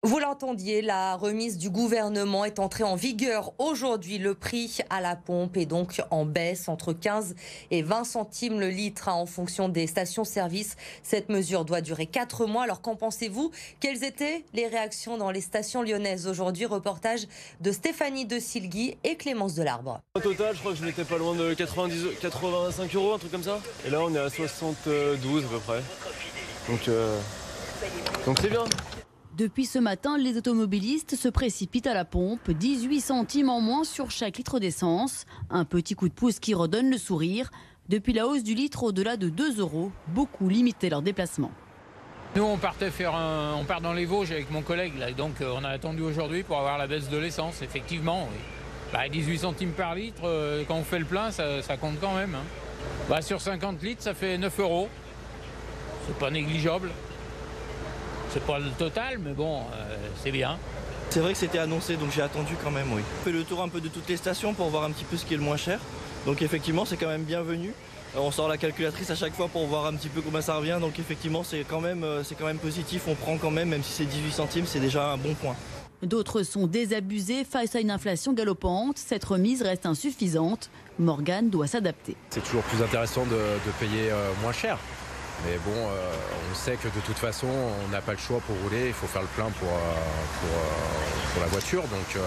Vous l'entendiez, la remise du gouvernement est entrée en vigueur aujourd'hui. Le prix à la pompe est donc en baisse entre 15 et 20 centimes le litre en fonction des stations-service. Cette mesure doit durer 4 mois. Alors qu'en pensez-vous? Quelles étaient les réactions dans les stations lyonnaises aujourd'hui? Reportage de Stéphanie de Silgui et Clémence Delarbre. Au total, je crois que je n'étais pas loin de 85 €, un truc comme ça. Et là, on est à 72 à peu près. Donc c'est bien. Depuis ce matin, les automobilistes se précipitent à la pompe. 18 centimes en moins sur chaque litre d'essence. Un petit coup de pouce qui redonne le sourire. Depuis la hausse du litre au-delà de 2 €, beaucoup limitaient leurs déplacements. Nous, on part dans les Vosges avec mon collègue, là, donc on a attendu aujourd'hui pour avoir la baisse de l'essence, effectivement. Oui. 18 centimes par litre, quand on fait le plein, ça compte quand même. Hein. Sur 50 litres, ça fait 9 €. C'est pas négligeable. C'est pas le total, mais bon, c'est bien. C'est vrai que c'était annoncé, donc j'ai attendu quand même, oui. On fait le tour un peu de toutes les stations pour voir un petit peu ce qui est le moins cher. Donc effectivement, c'est quand même bienvenu. On sort la calculatrice à chaque fois pour voir un petit peu combien ça revient. Donc effectivement, c'est quand même positif. On prend quand même si c'est 18 centimes, c'est déjà un bon point. D'autres sont désabusés face à une inflation galopante. Cette remise reste insuffisante. Morgane doit s'adapter. C'est toujours plus intéressant de payer moins cher. Mais bon, on sait que de toute façon, on n'a pas le choix pour rouler. Il faut faire le plein pour la voiture. Donc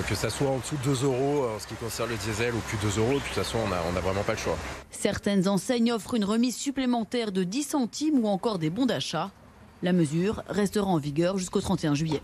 que ça soit en dessous de 2 € en ce qui concerne le diesel ou plus 2 €, de toute façon, on n'a vraiment pas le choix. Certaines enseignes offrent une remise supplémentaire de 10 centimes ou encore des bons d'achat. La mesure restera en vigueur jusqu'au 31 juillet.